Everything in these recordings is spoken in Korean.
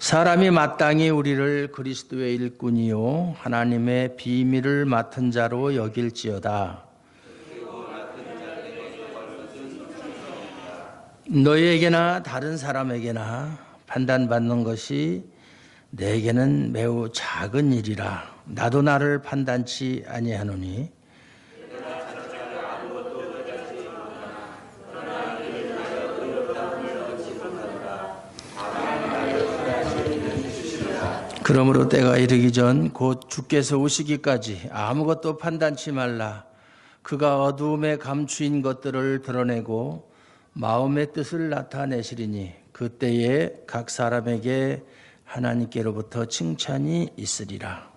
사람이 마땅히 우리를 그리스도의 일꾼이요 하나님의 비밀을 맡은 자로 여길지어다. 너희에게나 다른 사람에게나 판단받는 것이 내게는 매우 작은 일이라. 나도 나를 판단치 아니하노니 그러므로 때가 이르기 전 곧 주께서 오시기까지 아무것도 판단치 말라. 그가 어두움에 감추인 것들을 드러내고 마음의 뜻을 나타내시리니 그때에 각 사람에게 하나님께로부터 칭찬이 있으리라.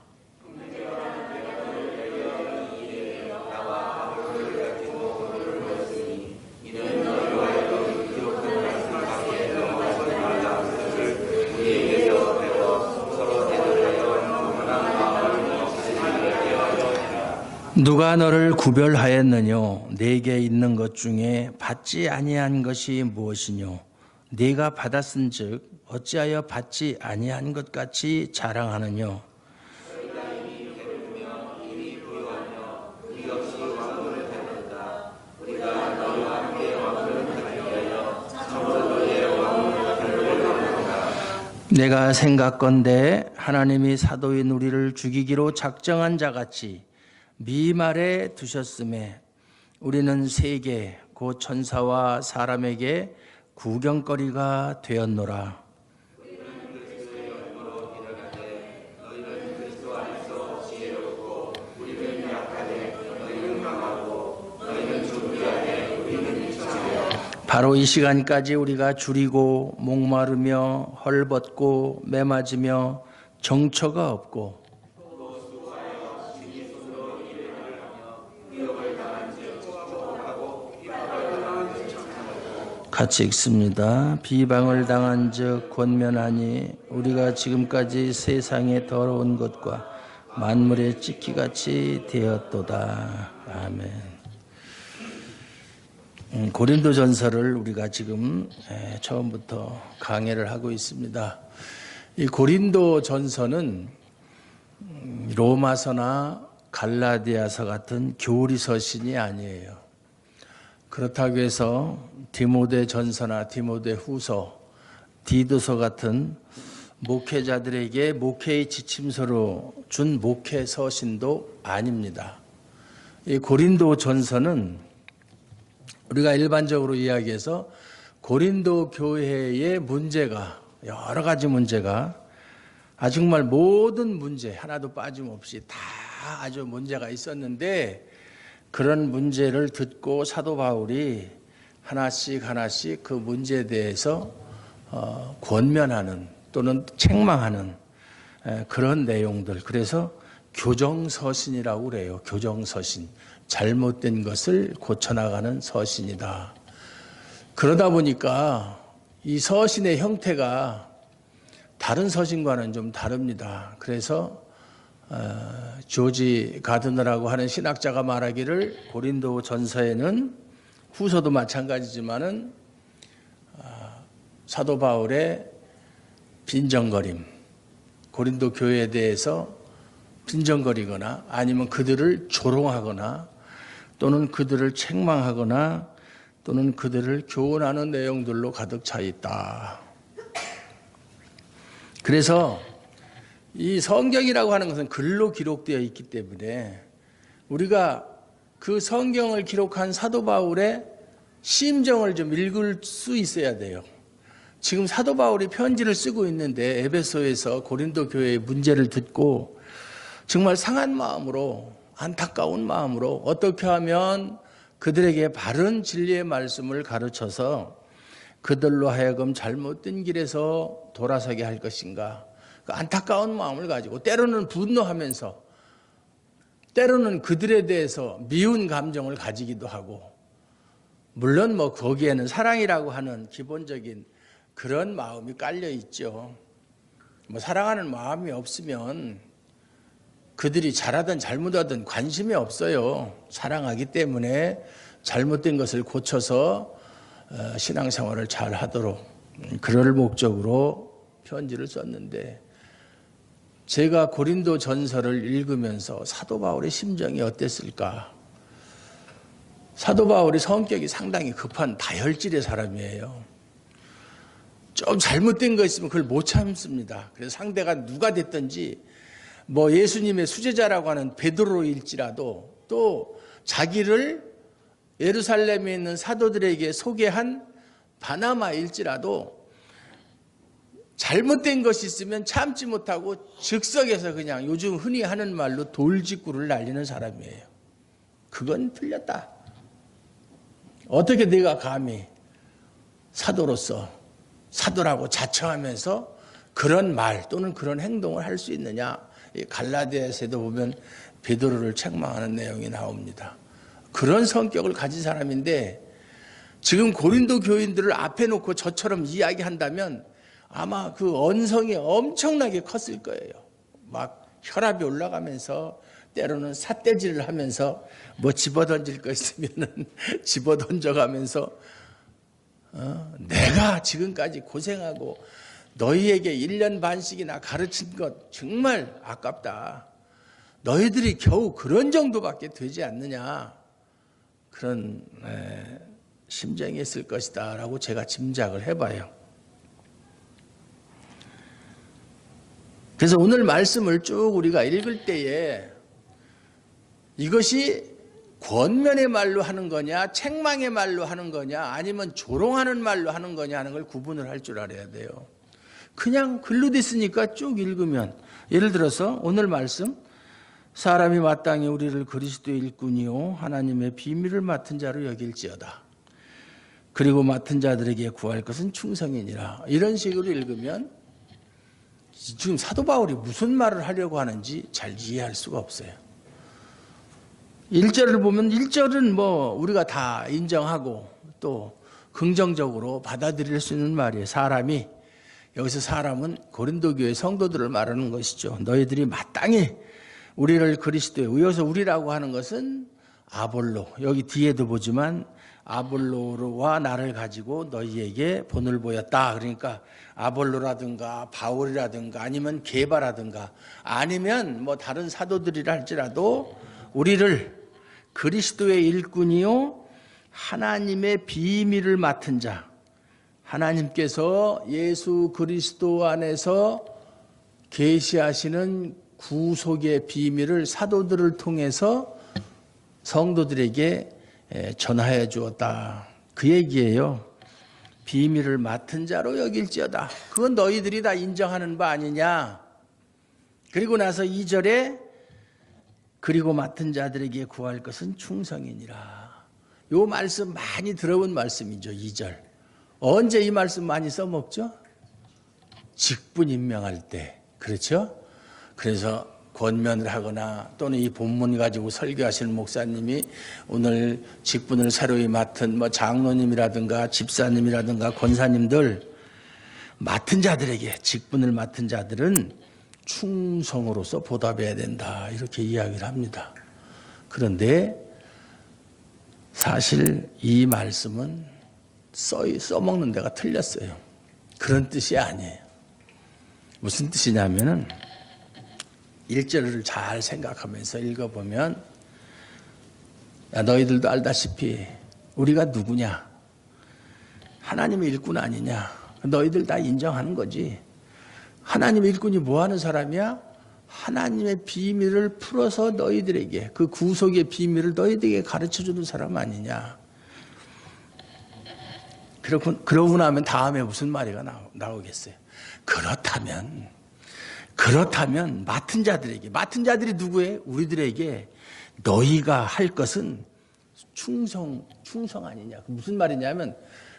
누가 너를 구별하였느뇨? 네게 있는 것 중에 받지 아니한 것이 무엇이뇨? 네가 받았은즉 어찌하여 받지 아니한 것 같이 자랑하느뇨? 내가 생각건대 하나님이 사도인 우리를 죽이기로 작정한 자같이 미말에 두셨음에 우리는 세계 곧 천사와 사람에게 구경거리가 되었노라. 바로 이 시간까지 우리가 줄이고 목마르며 헐벗고 매맞으며 정처가 없고 같이 읽습니다. 비방을 당한 즉 권면하니 우리가 지금까지 세상의 더러운 것과 만물의 찢기같이 되었도다. 아멘. 고린도전서를 우리가 지금 처음부터 강해를 하고 있습니다. 이 고린도전서는 로마서나 갈라디아서 같은 교리 서신이 아니에요. 그렇다고 해서 디모데 전서나 디모데 후서, 디도서 같은 목회자들에게 목회의 지침서로 준 목회 서신도 아닙니다. 이 고린도 전서는 우리가 일반적으로 이야기해서 고린도 교회의 문제가 여러 가지 문제가 아주 정말 모든 문제 하나도 빠짐없이 다 아주 문제가 있었는데 그런 문제를 듣고 사도 바울이 하나씩 그 문제에 대해서 권면하는 또는 책망하는 그런 내용들. 그래서 교정서신이라고 그래요. 교정서신. 잘못된 것을 고쳐나가는 서신이다. 그러다 보니까 이 서신의 형태가 다른 서신과는 좀 다릅니다. 그래서 조지 가드너라고 하는 신학자가 말하기를 고린도 전서에는 후서도 마찬가지지만은 사도 바울의 빈정거림, 고린도 교회에 대해서 빈정거리거나 아니면 그들을 조롱하거나 또는 그들을 책망하거나 또는 그들을 교훈하는 내용들로 가득 차 있다. 그래서 이 성경이라고 하는 것은 글로 기록되어 있기 때문에 우리가 그 성경을 기록한 사도 바울의 심정을 좀 읽을 수 있어야 돼요. 지금 사도 바울이 편지를 쓰고 있는데 에베소에서 고린도 교회의 문제를 듣고 정말 상한 마음으로 안타까운 마음으로 어떻게 하면 그들에게 바른 진리의 말씀을 가르쳐서 그들로 하여금 잘못된 길에서 돌아서게 할 것인가. 그 안타까운 마음을 가지고 때로는 분노하면서 때로는 그들에 대해서 미운 감정을 가지기도 하고 물론 거기에는 사랑이라고 하는 기본적인 그런 마음이 깔려 있죠. 사랑하는 마음이 없으면 그들이 잘하든 잘못하든 관심이 없어요. 사랑하기 때문에 잘못된 것을 고쳐서 신앙생활을 잘 하도록 그럴 목적으로 편지를 썼는데 제가 고린도 전서를 읽으면서 사도 바울의 심정이 어땠을까? 사도 바울이 성격이 상당히 급한 다혈질의 사람이에요. 좀 잘못된 거 있으면 그걸 못 참습니다. 그래서 상대가 누가 됐든지 뭐 예수님의 수제자라고 하는 베드로일지라도 또 자기를 예루살렘에 있는 사도들에게 소개한 바나마일지라도 잘못된 것이 있으면 참지 못하고 즉석에서 그냥 요즘 흔히 하는 말로 돌직구를 날리는 사람이에요. 그건 틀렸다. 어떻게 내가 감히 사도로서 사도라고 자처하면서 그런 말 또는 그런 행동을 할 수 있느냐. 갈라디아서도 보면 베드로를 책망하는 내용이 나옵니다. 그런 성격을 가진 사람인데 지금 고린도 교인들을 앞에 놓고 저처럼 이야기한다면 아마 그 언성이 엄청나게 컸을 거예요. 막 혈압이 올라가면서 때로는 삿대질을 하면서 뭐 집어던질 거 있으면은 집어던져가면서 내가 지금까지 고생하고 너희에게 1년 반씩이나 가르친 것 정말 아깝다. 너희들이 겨우 그런 정도밖에 되지 않느냐. 그런 심정이 있을 것이다 라고 제가 짐작을 해봐요. 그래서 오늘 말씀을 쭉 우리가 읽을 때에 이것이 권면의 말로 하는 거냐, 책망의 말로 하는 거냐, 아니면 조롱하는 말로 하는 거냐 하는 걸 구분을 할 줄 알아야 돼요. 그냥 글로 됐으니까 쭉 읽으면, 예를 들어서 오늘 말씀, 사람이 마땅히 우리를 그리스도의 일꾼이요 하나님의 비밀을 맡은 자로 여길지어다. 그리고 맡은 자들에게 구할 것은 충성이니라. 이런 식으로 읽으면 지금 사도 바울이 무슨 말을 하려고 하는지 잘 이해할 수가 없어요. 1절을 보면 1절은 뭐 우리가 다 인정하고 또 긍정적으로 받아들일 수 있는 말이에요. 사람이, 여기서 사람은 고린도 교회 성도들을 말하는 것이죠. 너희들이 마땅히 우리를 그리스도에, 여기서 우리라고 하는 것은 아볼로, 여기 뒤에도 보지만 아볼로와 나를 가지고 너희에게 본을 보였다. 그러니까 아볼로라든가 바울이라든가 아니면 게바라든가 아니면 뭐 다른 사도들이라 할지라도 우리를 그리스도의 일꾼이요 하나님의 비밀을 맡은 자, 하나님께서 예수 그리스도 안에서 계시하시는 구속의 비밀을 사도들을 통해서 성도들에게 전하여 주었다. 그 얘기예요. 비밀을 맡은 자로 여길지어다. 그건 너희들이 다 인정하는 바 아니냐. 그리고 나서 2절에 그리고 맡은 자들에게 구할 것은 충성이니라. 요 말씀 많이 들어본 말씀이죠. 2절. 언제 이 말씀 많이 써먹죠? 직분 임명할 때. 그렇죠? 그래서 권면을 하거나 또는 이 본문 가지고 설교하시는 목사님이 오늘 직분을 새로이 맡은 뭐 장로님이라든가 집사님이라든가 권사님들 맡은 자들에게, 직분을 맡은 자들은 충성으로서 보답해야 된다. 이렇게 이야기를 합니다. 그런데 사실 이 말씀은 써먹는 데가 틀렸어요. 그런 뜻이 아니에요. 무슨 뜻이냐면은 1절을 잘 생각하면서 읽어보면, 야, 너희들도 알다시피 우리가 누구냐? 하나님의 일꾼 아니냐? 너희들 다 인정하는 거지. 하나님의 일꾼이 뭐 하는 사람이야? 하나님의 비밀을 풀어서 너희들에게, 그 구속의 비밀을 너희들에게 가르쳐주는 사람 아니냐? 그러고 나면 다음에 무슨 말이 나오겠어요? 그렇다면 맡은 자들에게, 맡은 자들이 누구예요? 우리들에게 너희가 할 것은 충성 아니냐. 무슨 말이냐면,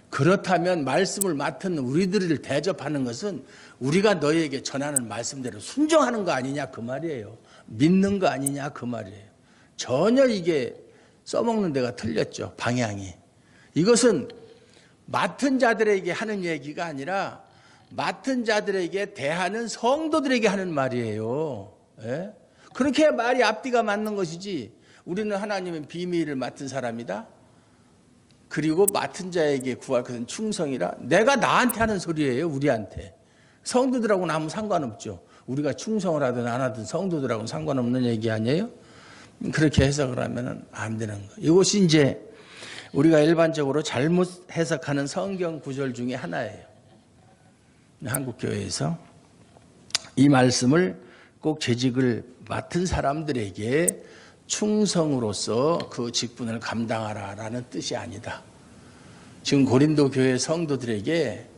그렇다면 말씀을 맡은 우리들을 대접하는 것은 우리가 너희에게 전하는 말씀대로 순종하는 거 아니냐 그 말이에요. 믿는 거 아니냐 그 말이에요. 전혀 이게 써먹는 데가 틀렸죠. 방향이. 이것은 맡은 자들에게 하는 얘기가 아니라 맡은 자들에게 대하는 성도들에게 하는 말이에요. 예? 그렇게 해야 말이 앞뒤가 맞는 것이지. 우리는 하나님의 비밀을 맡은 사람이다. 그리고 맡은 자에게 구할 것은 충성이라. 내가 나한테 하는 소리예요. 우리한테. 성도들하고는 아무 상관없죠. 우리가 충성을 하든 안 하든 성도들하고는 상관없는 얘기 아니에요? 그렇게 해석을 하면 안 되는 거예요. 이것이 이제 우리가 일반적으로 잘못 해석하는 성경 구절 중에 하나예요. 한국교회에서 이 말씀을 꼭 재직을 맡은 사람들에게 충성으로서 그 직분을 감당하라라는 뜻이 아니다. 지금 고린도 교회 성도들에게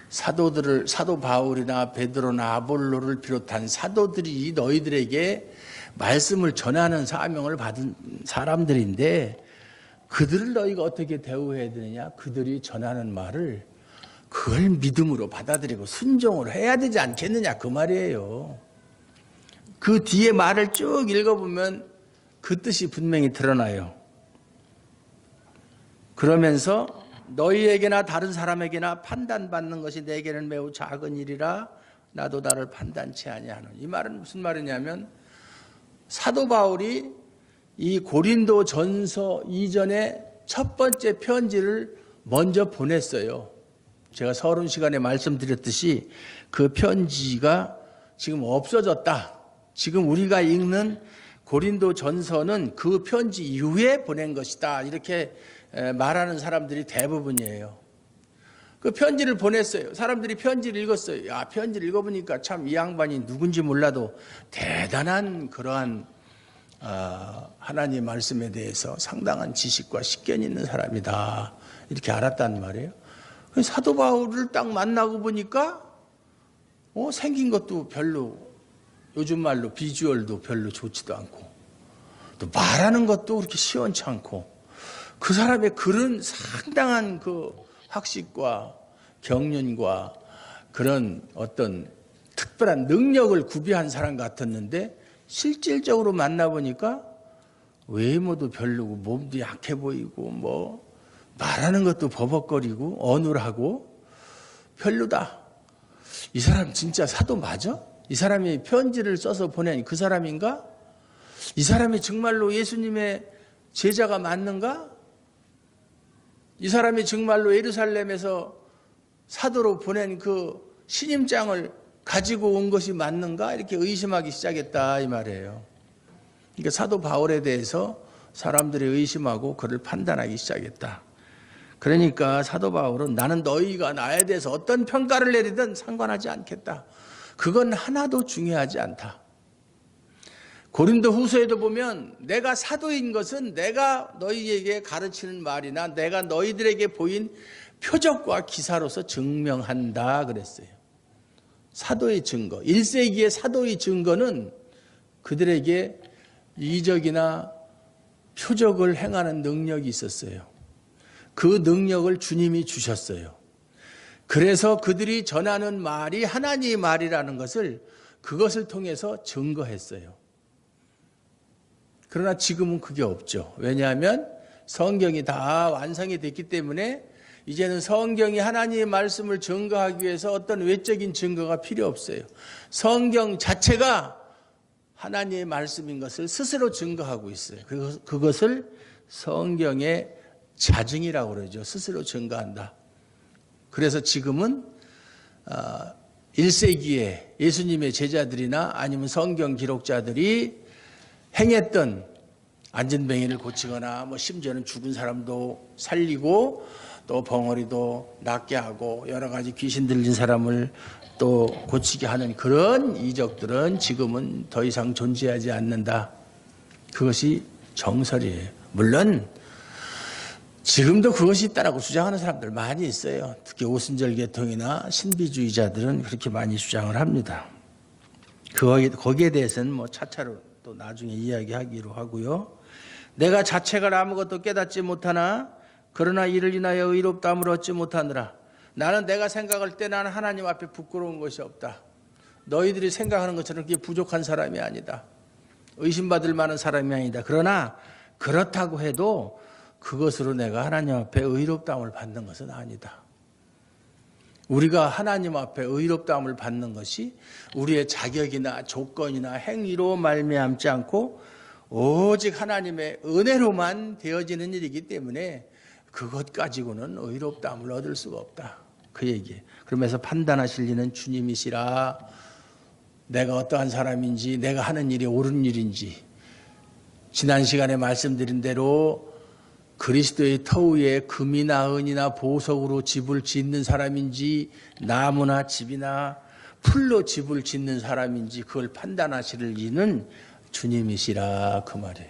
사도 바울이나 베드로나 아볼로를 비롯한 사도들이 너희들에게 말씀을 전하는 사명을 받은 사람들인데 그들을 너희가 어떻게 대우해야 되느냐? 그들이 전하는 말을 그걸 믿음으로 받아들이고 순종을 해야 되지 않겠느냐 그 말이에요. 그 뒤에 말을 쭉 읽어보면 그 뜻이 분명히 드러나요. 그러면서 너희에게나 다른 사람에게나 판단받는 것이 내게는 매우 작은 일이라 나도 나를 판단치 아니하노니. 이 말은 무슨 말이냐면 사도 바울이 이 고린도 전서 이전에 첫 번째 편지를 먼저 보냈어요. 제가 서론 시간에 말씀드렸듯이 그 편지가 지금 없어졌다. 지금 우리가 읽는 고린도 전서는 그 편지 이후에 보낸 것이다. 이렇게 말하는 사람들이 대부분이에요. 그 편지를 보냈어요. 사람들이 편지를 읽었어요. 야, 편지를 읽어보니까 참 이 양반이 누군지 몰라도 대단한 그러한 하나님 말씀에 대해서 상당한 지식과 식견이 있는 사람이다. 이렇게 알았단 말이에요. 사도 바울을 딱 만나고 보니까 생긴 것도 별로 요즘 말로 비주얼도 별로 좋지도 않고 또 말하는 것도 그렇게 시원치 않고 그 사람의 글은 상당한 그 학식과 경륜과 그런 어떤 특별한 능력을 구비한 사람 같았는데 실질적으로 만나보니까 외모도 별로고 몸도 약해 보이고 뭐 말하는 것도 버벅거리고 어눌하고 별로다. 이 사람 진짜 사도 맞아? 이 사람이 편지를 써서 보낸 그 사람인가? 이 사람이 정말로 예수님의 제자가 맞는가? 이 사람이 정말로 예루살렘에서 사도로 보낸 그 신임장을 가지고 온 것이 맞는가? 이렇게 의심하기 시작했다 이 말이에요. 그러니까 사도 바울에 대해서 사람들이 의심하고 그를 판단하기 시작했다. 그러니까 사도 바울은 나는 너희가 나에 대해서 어떤 평가를 내리든 상관하지 않겠다. 그건 하나도 중요하지 않다. 고린도 후서에도 보면 내가 사도인 것은 내가 너희에게 가르치는 말이나 내가 너희들에게 보인 표적과 기사로서 증명한다 그랬어요. 사도의 증거, 1세기의 사도의 증거는 그들에게 이적이나 표적을 행하는 능력이 있었어요. 그 능력을 주님이 주셨어요. 그래서 그들이 전하는 말이 하나님의 말이라는 것을 그것을 통해서 증거했어요. 그러나 지금은 그게 없죠. 왜냐하면 성경이 다 완성이 됐기 때문에 이제는 성경이 하나님의 말씀을 증거하기 위해서 어떤 외적인 증거가 필요 없어요. 성경 자체가 하나님의 말씀인 것을 스스로 증거하고 있어요. 그것을 성경의 자증이라고 그러죠. 스스로 증거한다. 그래서 지금은 1세기에 예수님의 제자들이나 아니면 성경 기록자들이 행했던 안진뱅이를 고치거나 뭐 심지어는 죽은 사람도 살리고 또 벙어리도 낫게 하고 여러 가지 귀신 들린 사람을 또 고치게 하는 그런 이적들은 지금은 더 이상 존재하지 않는다. 그것이 정설이에요. 물론 지금도 그것이 있다라고 주장하는 사람들 많이 있어요. 특히 오순절 계통이나 신비주의자들은 그렇게 많이 주장을 합니다. 거기에 대해서는 뭐 차차로 또 나중에 이야기하기로 하고요. 내가 자책을 아무것도 깨닫지 못하나 그러나 이를 인하여 의롭다함을 얻지 못하느라. 나는 내가 생각할 때 나는 하나님 앞에 부끄러운 것이 없다. 너희들이 생각하는 것처럼 그게 부족한 사람이 아니다. 의심받을 만한 사람이 아니다. 그러나 그렇다고 해도 그것으로 내가 하나님 앞에 의롭다함을 받는 것은 아니다. 우리가 하나님 앞에 의롭다함을 받는 것이 우리의 자격이나 조건이나 행위로 말미암지 않고 오직 하나님의 은혜로만 되어지는 일이기 때문에 그것 가지고는 의롭다함을 얻을 수가 없다. 그 얘기예요. 그러면서 판단하실 이는 주님이시라. 내가 어떠한 사람인지, 내가 하는 일이 옳은 일인지, 지난 시간에 말씀드린 대로 그리스도의 터 위에 금이나 은이나 보석으로 집을 짓는 사람인지, 나무나 집이나 풀로 집을 짓는 사람인지 그걸 판단하실 이는 주님이시라, 그 말이에요.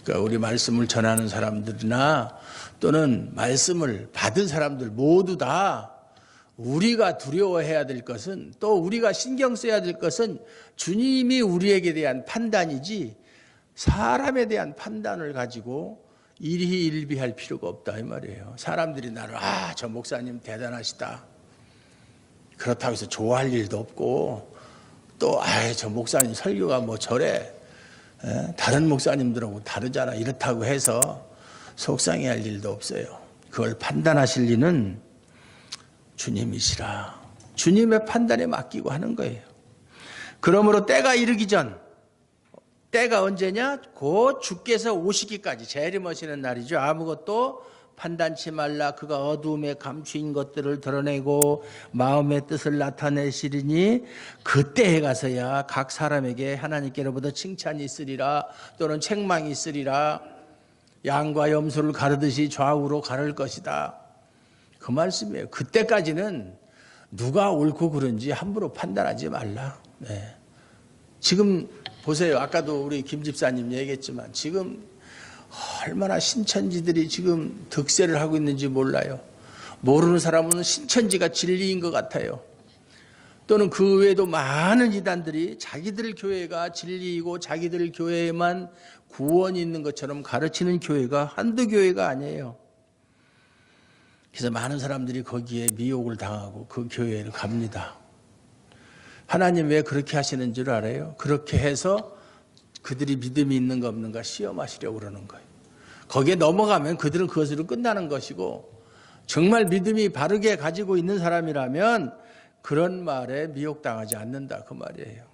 그러니까 우리 말씀을 전하는 사람들이나 또는 말씀을 받은 사람들 모두 다 우리가 두려워해야 될 것은, 또 우리가 신경 써야 될 것은 주님이 우리에게 대한 판단이지 사람에 대한 판단을 가지고 일희일비할 필요가 없다 이 말이에요. 사람들이 나를 저 목사님 대단하시다, 그렇다고 해서 좋아할 일도 없고, 또 저 목사님 설교가 뭐 저래, 다른 목사님들하고 다르잖아, 이렇다고 해서 속상해할 일도 없어요. 그걸 판단하실 이는 주님이시라. 주님의 판단에 맡기고 하는 거예요. 그러므로 때가 이르기 전, 때가 언제냐? 곧 주께서 오시기까지, 재림하시는 날이죠. 아무것도 판단치 말라. 그가 어두움에 감추인 것들을 드러내고 마음의 뜻을 나타내시리니 그때에 가서야 각 사람에게 하나님께로부터 칭찬이 있으리라, 또는 책망이 있으리라. 양과 염소를 가르듯이 좌우로 가를 것이다, 그 말씀이에요. 그때까지는 누가 옳고 그른지 함부로 판단하지 말라. 네. 지금 보세요. 아까도 우리 김 집사님 얘기했지만 지금 얼마나 신천지들이 지금 득세를 하고 있는지 몰라요. 모르는 사람은 신천지가 진리인 것 같아요. 또는 그 외에도 많은 이단들이 자기들 교회가 진리이고 자기들 교회에만 구원이 있는 것처럼 가르치는 교회가 한두 교회가 아니에요. 그래서 많은 사람들이 거기에 미혹을 당하고 그 교회를 갑니다. 하나님 왜 그렇게 하시는 줄 알아요? 그렇게 해서 그들이 믿음이 있는가 없는가 시험하시려고 그러는 거예요. 거기에 넘어가면 그들은 그것으로 끝나는 것이고, 정말 믿음이 바르게 가지고 있는 사람이라면 그런 말에 미혹당하지 않는다, 그 말이에요.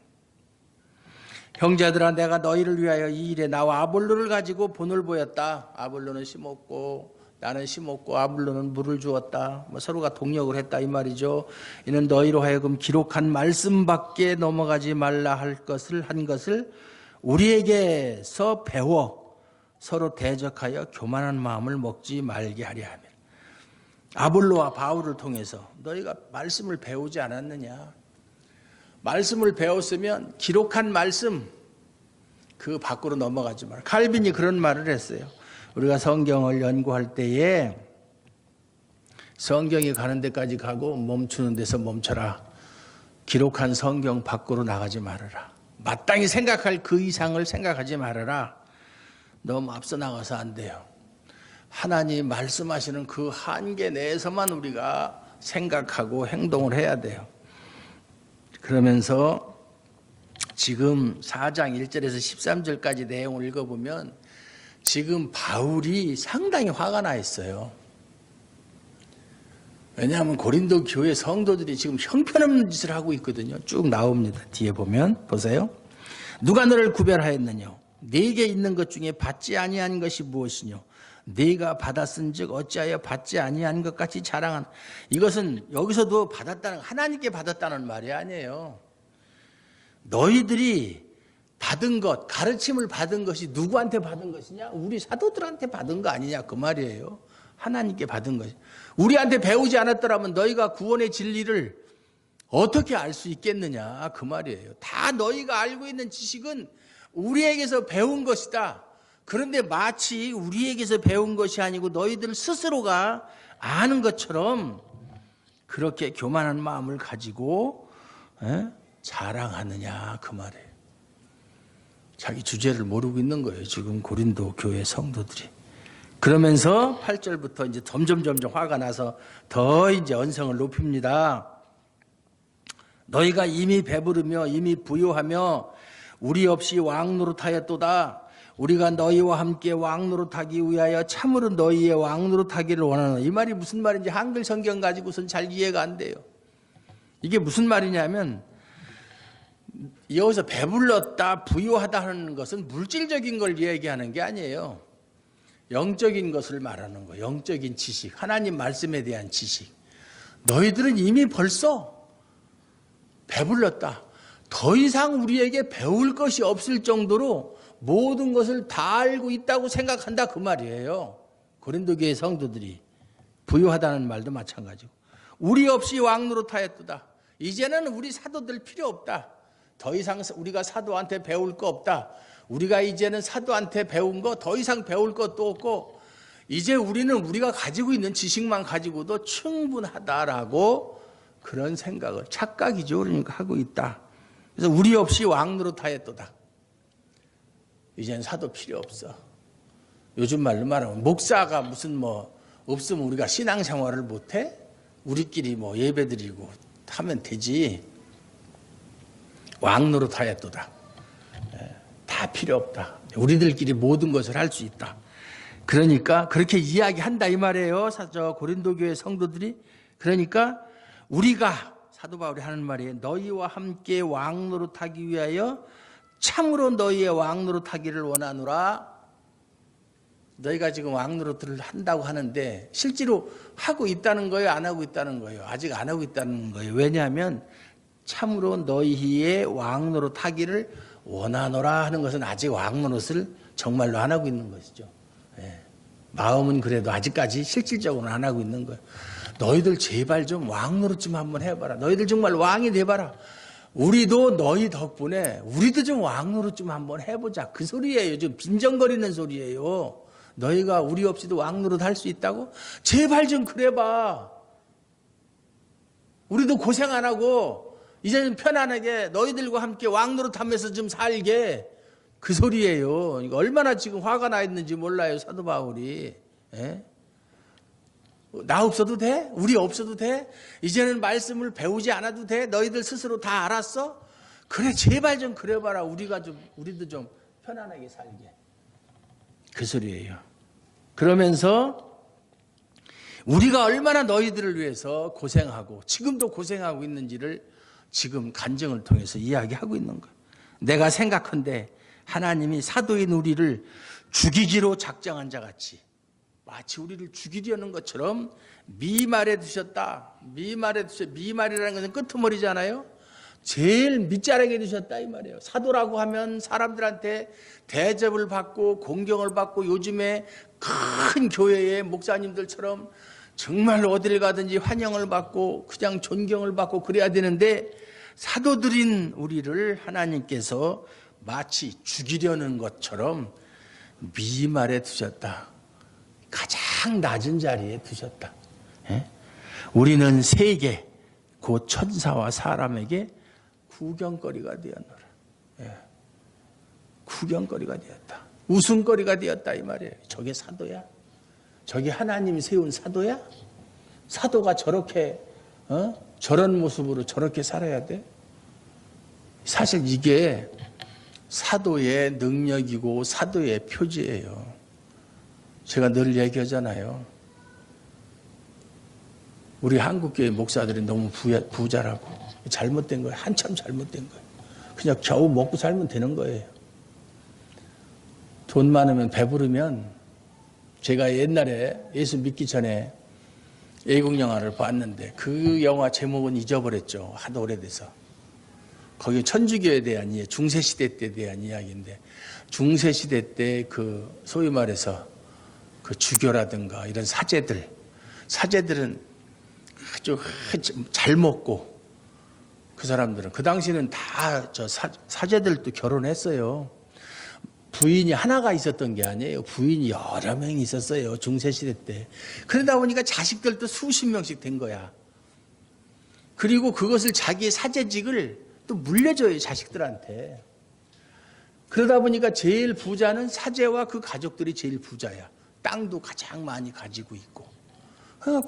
형제들아, 내가 너희를 위하여 이 일에 나와 아볼로를 가지고 본을 보였다. 아볼로는 심었고 나는 심었고 아볼로는 물을 주었다. 서로가 동력을 했다 이 말이죠. 이는 너희로 하여금 기록한 말씀밖에 넘어가지 말라 한 것을 우리에게서 배워 서로 대적하여 교만한 마음을 먹지 말게 하려 하며, 아볼로와 바울을 통해서 너희가 말씀을 배우지 않았느냐? 말씀을 배웠으면 기록한 말씀 그 밖으로 넘어가지 마라. 칼빈이 그런 말을 했어요. 우리가 성경을 연구할 때에 성경이 가는 데까지 가고 멈추는 데서 멈춰라. 기록한 성경 밖으로 나가지 말아라. 마땅히 생각할 그 이상을 생각하지 말아라. 너무 앞서 나가서 안 돼요. 하나님 말씀하시는 그 한계 내에서만 우리가 생각하고 행동을 해야 돼요. 그러면서 지금 4장 1절에서 13절까지 내용을 읽어보면 지금 바울이 상당히 화가 나 있어요. 왜냐하면 고린도 교회 성도들이 지금 형편없는 짓을 하고 있거든요. 쭉 나옵니다. 뒤에 보면 보세요. 누가 너를 구별하였느냐? 네게 있는 것 중에 받지 아니한 것이 무엇이뇨? 네가 받았은즉 어찌하여 받지 아니한 것 같이 자랑한. 이것은 여기서도 받았다는, 하나님께 받았다는 말이 아니에요. 너희들이 받은 것, 가르침을 받은 것이 누구한테 받은 것이냐? 우리 사도들한테 받은 거 아니냐 그 말이에요. 하나님께 받은 것이. 우리한테 배우지 않았더라면 너희가 구원의 진리를 어떻게 알 수 있겠느냐 그 말이에요. 다 너희가 알고 있는 지식은 우리에게서 배운 것이다. 그런데 마치 우리에게서 배운 것이 아니고 너희들 스스로가 아는 것처럼 그렇게 교만한 마음을 가지고 자랑하느냐 그 말이에요. 자기 주제를 모르고 있는 거예요. 지금 고린도 교회 성도들이. 그러면서 8절부터 이제 점점 화가 나서 더 이제 언성을 높입니다. 너희가 이미 배부르며 이미 부유하며 우리 없이 왕노릇하였도다. 우리가 너희와 함께 왕노릇하기 위하여 참으로 너희의 왕노릇하기를 원하노. 이 말이 무슨 말인지 한글 성경 가지고선 잘 이해가 안 돼요. 이게 무슨 말이냐면 여기서 배불렀다 부유하다 하는 것은 물질적인 걸 얘기하는 게 아니에요. 영적인 것을 말하는 거예요. 영적인 지식, 하나님 말씀에 대한 지식. 너희들은 이미 벌써 배불렀다. 더 이상 우리에게 배울 것이 없을 정도로 모든 것을 다 알고 있다고 생각한다 그 말이에요. 고린도 교회 성도들이 부유하다는 말도 마찬가지고 우리 없이 왕노릇하였도다. 이제는 우리 사도들 필요 없다. 더 이상 우리가 사도한테 배울 거 없다. 우리가 이제는 사도한테 배운 거 더 이상 배울 것도 없고 이제 우리는 우리가 가지고 있는 지식만 가지고도 충분하다라고 그런 생각을 착각이죠. 그러니까 하고 있다. 그래서 우리 없이 왕노릇하였도다. 이제는 사도 필요 없어. 요즘 말로 말하면 목사가 무슨 뭐 없으면 우리가 신앙생활을 못해? 우리끼리 뭐 예배드리고 하면 되지. 왕노릇하였도다. 다 필요 없다. 우리들끼리 모든 것을 할 수 있다. 그러니까 그렇게 이야기한다 이 말이에요. 고린도 교회 성도들이. 그러니까 우리가 사도 바울이 하는 말이에요. 너희와 함께 왕노릇하기 위하여 참으로 너희의 왕노릇하기를 원하노라. 너희가 지금 왕노릇을 한다고 하는데 실제로 하고 있다는 거예요? 안 하고 있다는 거예요? 아직 안 하고 있다는 거예요. 왜냐하면 참으로 너희의 왕노릇하기를 원하노라 하는 것은 아직 왕노릇을 정말로 안 하고 있는 것이죠. 마음은 그래도 아직까지 실질적으로는 안 하고 있는 거예요. 너희들 제발 좀 왕노릇 좀 한번 해봐라. 너희들 정말 왕이 돼봐라. 우리도 너희 덕분에 우리도 좀 왕노릇 좀 한번 해보자. 그 소리예요. 좀 빈정거리는 소리예요. 너희가 우리 없이도 왕노릇 할 수 있다고? 제발 좀 그래봐. 우리도 고생 안 하고 이제는 편안하게 너희들과 함께 왕노릇 하면서 좀 살게. 그 소리예요. 얼마나 지금 화가 나 있는지 몰라요. 사도 바울이. 나 없어도 돼? 우리 없어도 돼? 이제는 말씀을 배우지 않아도 돼? 너희들 스스로 다 알았어? 그래 제발 좀 그래봐라. 우리도 좀 편안하게 살게. 그 소리예요. 그러면서 우리가 얼마나 너희들을 위해서 고생하고 지금도 고생하고 있는지를 지금 간증을 통해서 이야기하고 있는 거예요. 내가 생각한데 하나님이 사도인 우리를 죽이기로 작정한 자 같이 마치 우리를 죽이려는 것처럼 미말해 두셨다. 미말이라는 것은 끄트머리잖아요. 제일 밑자락에 두셨다 이 말이에요. 사도라고 하면 사람들한테 대접을 받고 공경을 받고 요즘에 큰 교회의 목사님들처럼 정말 어디를 가든지 환영을 받고 그냥 존경을 받고 그래야 되는데 사도들인 우리를 하나님께서 마치 죽이려는 것처럼 미말에 두셨다. 가장 낮은 자리에 두셨다. 우리는 세계 곧 천사와 사람에게 구경거리가 되었노라. 구경거리가 되었다. 웃음거리가 되었다 이 말이에요. 저게 사도야? 저게 하나님이 세운 사도야? 사도가 저렇게 저런 모습으로 저렇게 살아야 돼? 사실 이게 사도의 능력이고 사도의 표지예요. 제가 늘 얘기하잖아요. 우리 한국교회 목사들이 너무 부자라고 잘못된 거예요. 한참 잘못된 거예요. 그냥 겨우 먹고 살면 되는 거예요. 돈 많으면 배부르면 제가 옛날에 예수 믿기 전에 외국 영화를 봤는데 그 영화 제목은 잊어버렸죠. 하도 오래돼서. 거기 천주교에 대한 중세시대 때에 대한 이야기인데 중세시대 때 그 소위 말해서 그 주교라든가 이런 사제들은 아주 잘 먹고 그 사람들은 그 당시는 다 저 사제들도 결혼했어요. 부인이 하나가 있었던 게 아니에요. 부인이 여러 명이 있었어요. 중세시대 때. 그러다 보니까 자식들도 수십 명씩 된 거야. 그리고 그것을 자기의 사제직을 또 물려줘요. 자식들한테. 그러다 보니까 제일 부자는 사제와 그 가족들이 제일 부자야. 땅도 가장 많이 가지고 있고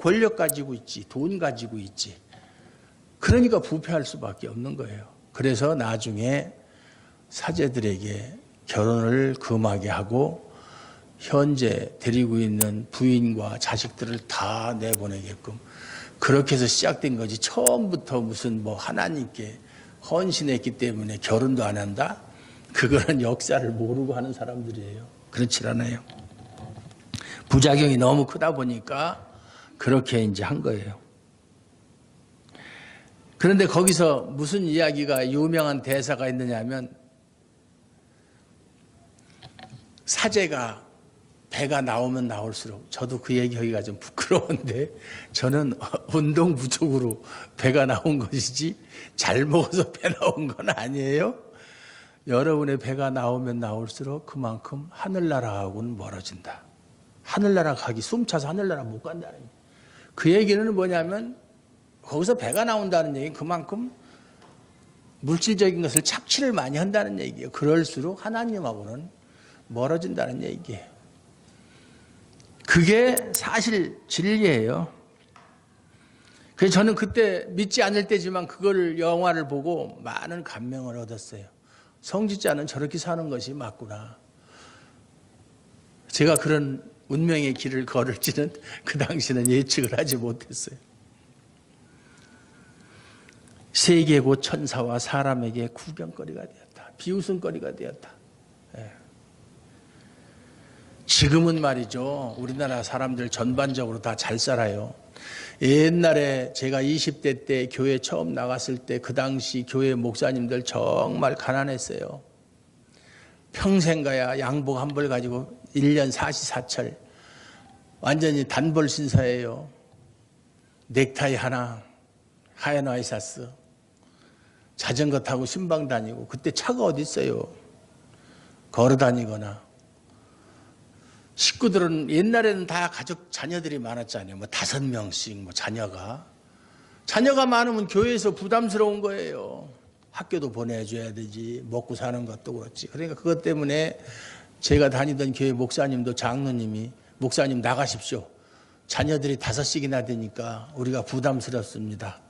권력 가지고 있지. 돈 가지고 있지. 그러니까 부패할 수밖에 없는 거예요. 그래서 나중에 사제들에게 결혼을 금하게 하고 현재 데리고 있는 부인과 자식들을 다 내보내게끔 그렇게 해서 시작된 거지. 처음부터 무슨 뭐 하나님께 헌신했기 때문에 결혼도 안 한다? 그거는 역사를 모르고 하는 사람들이에요. 그렇지 않아요. 부작용이 너무 크다 보니까 그렇게 이제 한 거예요. 그런데 거기서 무슨 이야기가 유명한 대사가 있느냐면 사제가 배가 나오면 나올수록 저도 그 얘기하기가 좀 부끄러운데 저는 운동 부족으로 배가 나온 것이지 잘 먹어서 배 나온 건 아니에요. 여러분의 배가 나오면 나올수록 그만큼 하늘나라하고는 멀어진다. 하늘나라 가기 숨차서 하늘나라 못 간다는 얘기. 그 얘기는 뭐냐면 거기서 배가 나온다는 얘기는 그만큼 물질적인 것을 착취를 많이 한다는 얘기예요. 그럴수록 하나님하고는 멀어진다는 얘기예요. 그게 사실 진리예요. 그래서 저는 그때 믿지 않을 때지만 그걸 영화를 보고 많은 감명을 얻었어요. 성직자는 저렇게 사는 것이 맞구나. 제가 그런 운명의 길을 걸을지는 그 당시는 예측을 하지 못했어요. 세계 곧 천사와 사람에게 구경거리가 되었다. 비웃음거리가 되었다. 예. 지금은 말이죠. 우리나라 사람들 전반적으로 다 잘 살아요. 옛날에 제가 20대 때 교회 처음 나갔을 때 그 당시 교회 목사님들 정말 가난했어요. 평생 가야 양복 한 벌 가지고 1년 사시사철 완전히 단벌 신사예요. 넥타이 하나, 하얀 와이셔츠, 자전거 타고 신방 다니고 그때 차가 어디 있어요. 걸어 다니거나. 식구들은 옛날에는 다 가족 자녀들이 많았잖아요. 뭐 5명씩 뭐 자녀가 많으면 교회에서 부담스러운 거예요. 학교도 보내줘야 되지, 먹고 사는 것도 그렇지. 그러니까 그것 때문에 제가 다니던 교회 목사님도 장로님이 목사님 나가십시오. 자녀들이 5씩이나 되니까 우리가 부담스럽습니다.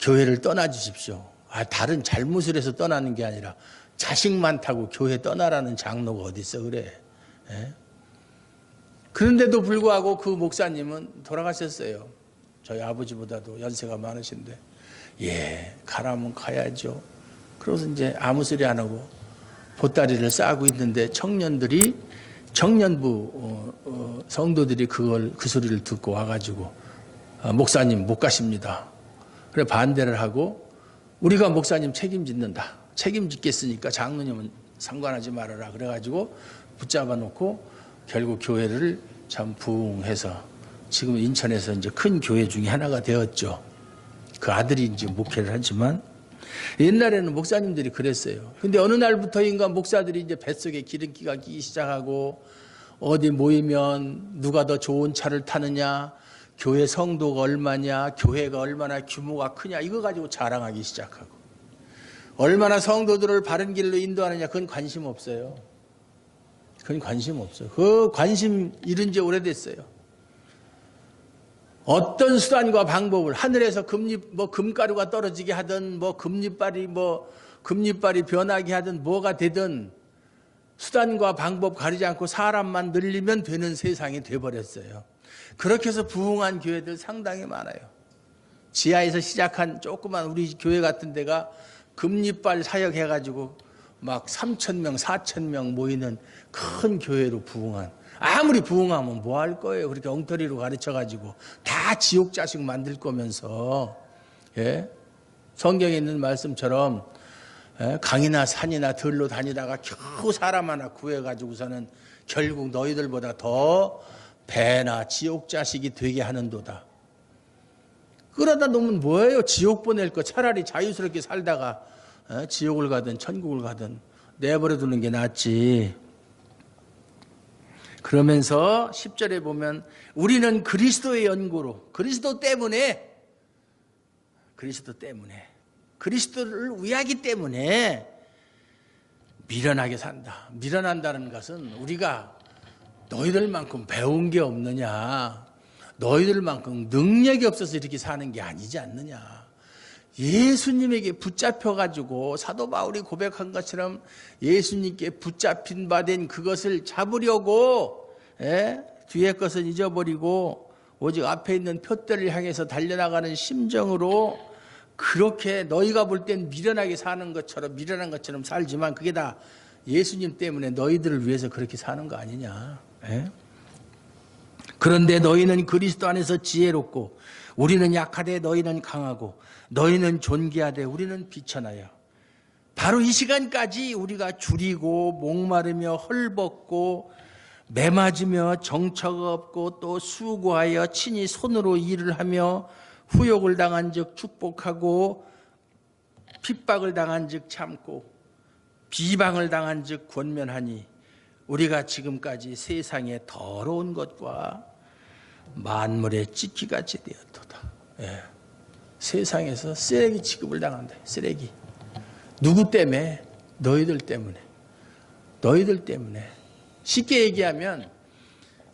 교회를 떠나 주십시오. 다른 잘못을 해서 떠나는 게 아니라 자식 많다고 교회 떠나라는 장로가 어디 있어 그래. 예? 그런데도 불구하고 그 목사님은 돌아가셨어요. 저희 아버지보다도 연세가 많으신데 예, 가라면 가야죠. 그래서 이제 아무 소리 안 하고 보따리를 싸고 있는데 청년부 성도들이 그 소리를 듣고 와가지고 목사님 못 가십니다. 그래 반대를 하고 우리가 목사님 책임짓는다. 책임짓겠으니까 장로님은 상관하지 말아라. 그래가지고 붙잡아 놓고 결국 교회를 참 부흥해서 지금 인천에서 이제 큰 교회 중에 하나가 되었죠. 그 아들이 이제 목회를 하지만 옛날에는 목사님들이 그랬어요. 근데 어느 날부터인가 목사들이 이제 뱃속에 기름기가 끼기 시작하고 어디 모이면 누가 더 좋은 차를 타느냐, 교회 성도가 얼마냐, 교회가 얼마나 규모가 크냐 이거 가지고 자랑하기 시작하고 얼마나 성도들을 바른 길로 인도하느냐 그건 관심 없어요. 그건 관심 없어요. 그 관심 잃은 지 오래됐어요. 어떤 수단과 방법을 하늘에서 금가루가 떨어지게 하든 금리빨이 변하게 하든 뭐가 되든 수단과 방법 가리지 않고 사람만 늘리면 되는 세상이 돼버렸어요. 그렇게 해서 부흥한 교회들 상당히 많아요. 지하에서 시작한 조그만 우리 교회 같은 데가 금리빨 사역해가지고 막 3,000명, 4,000명 모이는 큰 교회로 부흥한. 아무리 부흥하면 뭐 할 거예요. 그렇게 엉터리로 가르쳐가지고 다 지옥 자식 만들 거면서. 예? 성경에 있는 말씀처럼 강이나 산이나 들로 다니다가 겨우 사람 하나 구해가지고서는 결국 너희들보다 더 배나 지옥 자식이 되게 하는도다. 그러다 놓으면 뭐예요? 지옥 보낼 거 차라리 자유스럽게 살다가 지옥을 가든 천국을 가든 내버려 두는 게 낫지. 그러면서 10절에 보면 우리는 그리스도의 연고로 그리스도 때문에 그리스도를 위하기 때문에 미련하게 산다. 미련한다는 것은 우리가 너희들만큼 배운 게 없느냐, 너희들만큼 능력이 없어서 이렇게 사는 게 아니지 않느냐. 예수님에게 붙잡혀가지고 사도 바울이 고백한 것처럼 예수님께 붙잡힌 바 된 그것을 잡으려고 뒤에 것은 잊어버리고 오직 앞에 있는 표대를 향해서 달려나가는 심정으로 그렇게 너희가 볼 땐 미련하게 사는 것처럼 미련한 것처럼 살지만 그게 다 예수님 때문에 너희들을 위해서 그렇게 사는 거 아니냐. 그런데 너희는 그리스도 안에서 지혜롭고 우리는 약하되 너희는 강하고 너희는 존귀하되 우리는 비천하여. 바로 이 시간까지 우리가 줄이고 목마르며 헐벗고 매맞으며 정처가 없고 또 수고하여 친히 손으로 일을 하며 후욕을 당한 즉 축복하고 핍박을 당한 즉 참고 비방을 당한 즉 권면하니 우리가 지금까지 세상의 더러운 것과 만물의 찢기같이 되었도다. 예. 세상에서 쓰레기 취급을 당한다. 쓰레기. 누구 때문에? 너희들 때문에. 너희들 때문에. 쉽게 얘기하면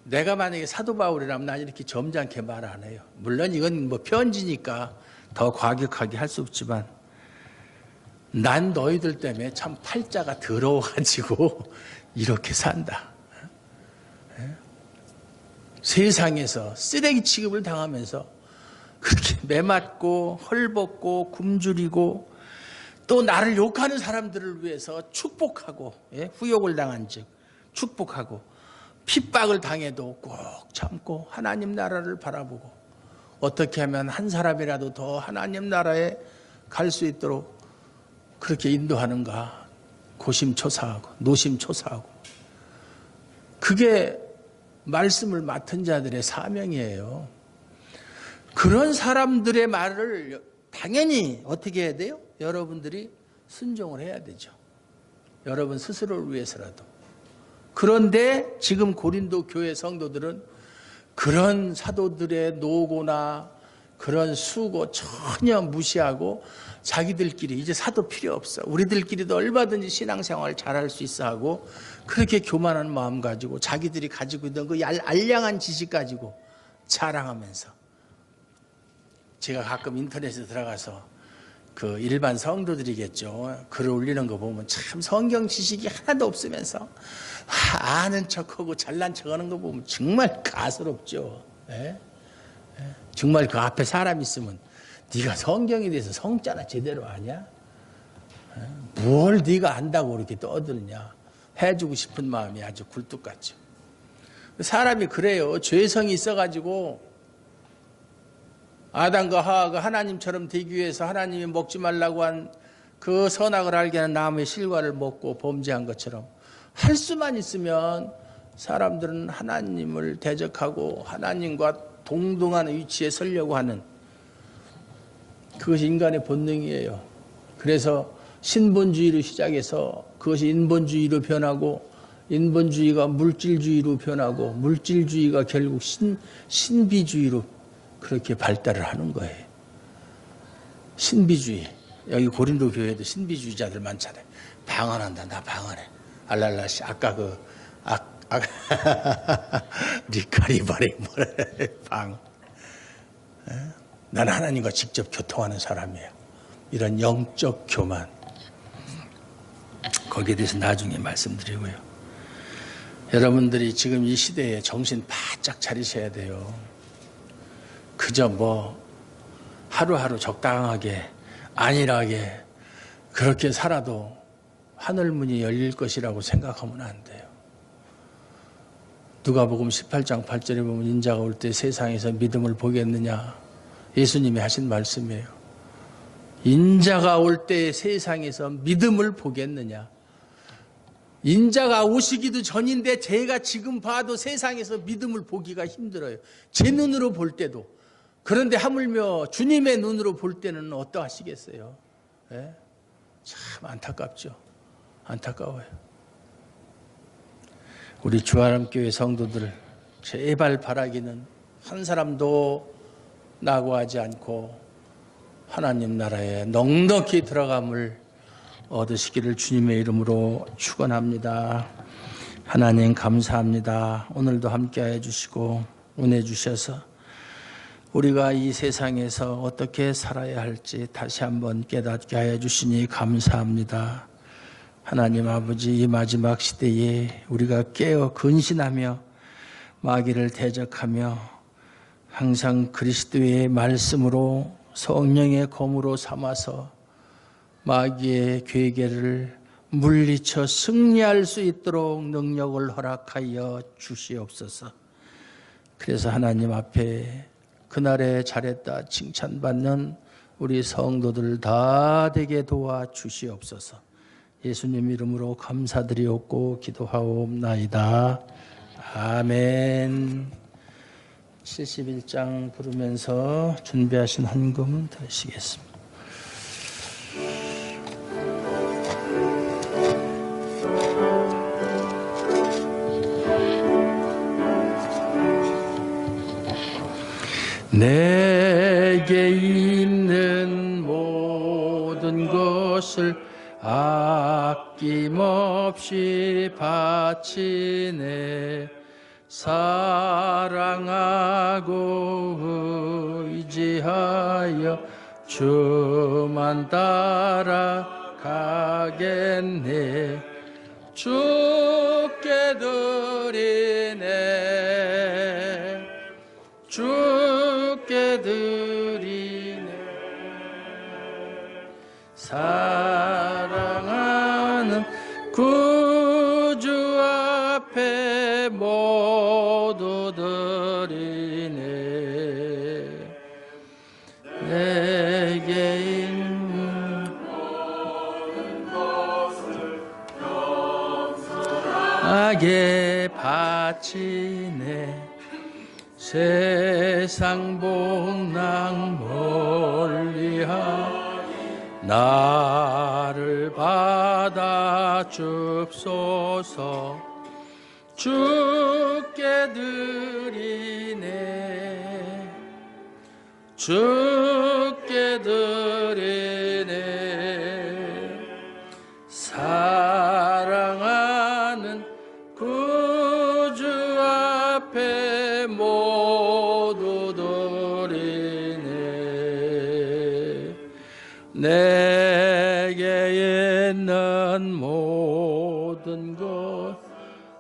내가 만약에 사도 바울이라면 난 이렇게 점잖게 말 안 해요. 물론 이건 뭐 편지니까 더 과격하게 할 수 없지만 난 너희들 때문에 참 팔자가 더러워가지고 이렇게 산다. 세상에서 쓰레기 취급을 당하면서 그렇게 매맞고 헐벗고 굶주리고 또 나를 욕하는 사람들을 위해서 축복하고 후욕을 당한 즉 축복하고 핍박을 당해도 꼭 참고 하나님 나라를 바라보고 어떻게 하면 한 사람이라도 더 하나님 나라에 갈 수 있도록 그렇게 인도하는가 고심초사하고 노심초사하고 그게 말씀을 맡은 자들의 사명이에요. 그런 사람들의 말을 당연히 어떻게 해야 돼요? 여러분들이 순종을 해야 되죠. 여러분 스스로를 위해서라도. 그런데 지금 고린도 교회 성도들은 그런 사도들의 노고나 그런 수고 전혀 무시하고 자기들끼리 이제 사도 필요 없어. 우리들끼리도 얼마든지 신앙생활 잘할 수 있어 하고 그렇게 교만한 마음 가지고 자기들이 가지고 있는 그 알량한 지식 가지고 자랑하면서 제가 가끔 인터넷에 들어가서 그 일반 성도들이겠죠. 글을 올리는 거 보면 참 성경 지식이 하나도 없으면서 아는 척하고 잘난 척하는 거 보면 정말 가스럽죠. 예? 정말 그 앞에 사람 있으면 네가 성경에 대해서 성자나 제대로 아냐? 뭘 네가 안다고 그렇게 떠드느냐? 해주고 싶은 마음이 아주 굴뚝 같죠. 사람이 그래요. 죄성이 있어가지고 아담과 하와가 하나님처럼 되기 위해서 하나님이 먹지 말라고 한 그 선악을 알게 하는 나무의 실과를 먹고 범죄한 것처럼 할 수만 있으면 사람들은 하나님을 대적하고 하나님과 동등한 위치에 서려고 하는 그것이 인간의 본능이에요. 그래서 신본주의로 시작해서 그것이 인본주의로 변하고 인본주의가 물질주의로 변하고 물질주의가 결국 신비주의로 그렇게 발달을 하는 거예요. 신비주의. 여기 고린도 교회도 신비주의자들 많잖아요. 방언한다. 나 방언해. 알랄라씨. 아까 리카리바리 뭐래. 방언. 난 하나님과 직접 교통하는 사람이에요. 이런 영적 교만. 거기에 대해서 나중에 말씀드리고요. 여러분들이 지금 이 시대에 정신 바짝 차리셔야 돼요. 그저 뭐 하루하루 적당하게 안일하게 그렇게 살아도 하늘문이 열릴 것이라고 생각하면 안 돼요. 누가복음 18장 8절에 보면 인자가 올 때 세상에서 믿음을 보겠느냐. 예수님이 하신 말씀이에요. 인자가 올 때 세상에서 믿음을 보겠느냐. 인자가 오시기도 전인데 제가 지금 봐도 세상에서 믿음을 보기가 힘들어요. 제 눈으로 볼 때도. 그런데 하물며 주님의 눈으로 볼 때는 어떠하시겠어요? 네? 참 안타깝죠. 안타까워요. 우리 주하람교회 성도들 제발 바라기는 한 사람도 낙오하지 않고 하나님 나라에 넉넉히 들어감을 얻으시기를 주님의 이름으로 축원합니다. 하나님 감사합니다. 오늘도 함께해 주시고 은혜 주셔서 우리가 이 세상에서 어떻게 살아야 할지 다시 한번 깨닫게 하여 주시니 감사합니다. 하나님 아버지, 이 마지막 시대에 우리가 깨어 근신하며 마귀를 대적하며 항상 그리스도의 말씀으로 성령의 검으로 삼아서 마귀의 괴계를 물리쳐 승리할 수 있도록 능력을 허락하여 주시옵소서. 그래서 하나님 앞에 그날에 잘했다 칭찬받는 우리 성도들 다 되게 도와주시옵소서. 예수님 이름으로 감사드리옵고 기도하옵나이다. 아멘. 71장 부르면서 준비하신 헌금 드리시겠습니다. 내게 있는 모든 것을 아낌없이 바치네. 사랑하고 의지하여 주만 따라가겠네. 주께 드리네. 주께 드리네. 사랑하는 구주 앞에 모두 드리네. 내게 있는 모든 것을 겸손하게 바치네. 세상 복랑 멀리하니 나를 받아 줍소서. 주께 드리네. 주께 드리네. 사랑하는 구주 앞에 모두 드리네. 내게 있는 모든 것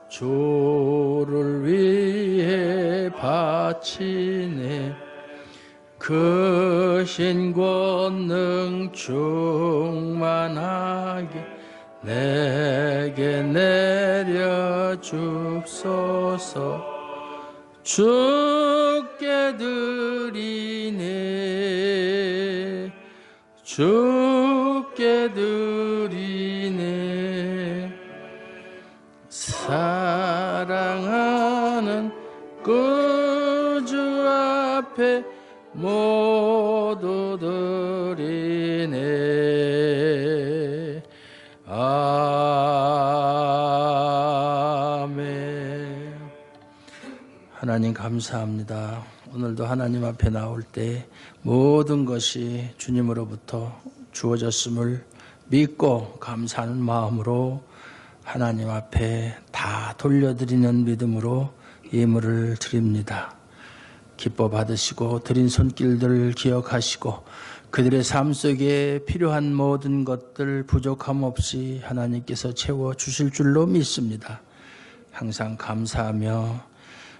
주를 위해 바치네. 그 신 권능 충만하게 내게 내려 줍소서. 주께 드리네. 주께 드리네. 사랑하는 구주 앞에 모두 드리네. 아멘. 하나님 감사합니다. 오늘도 하나님 앞에 나올 때 모든 것이 주님으로부터 주어졌음을 믿고 감사하는 마음으로 하나님 앞에 다 돌려드리는 믿음으로 예물을 드립니다. 기뻐 받으시고 드린 손길들을 기억하시고 그들의 삶 속에 필요한 모든 것들 부족함 없이 하나님께서 채워주실 줄로 믿습니다. 항상 감사하며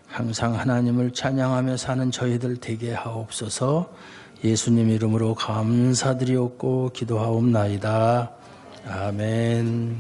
항상 하나님을 찬양하며 사는 저희들 되게 하옵소서. 예수님 이름으로 감사드리옵고 기도하옵나이다. 아멘.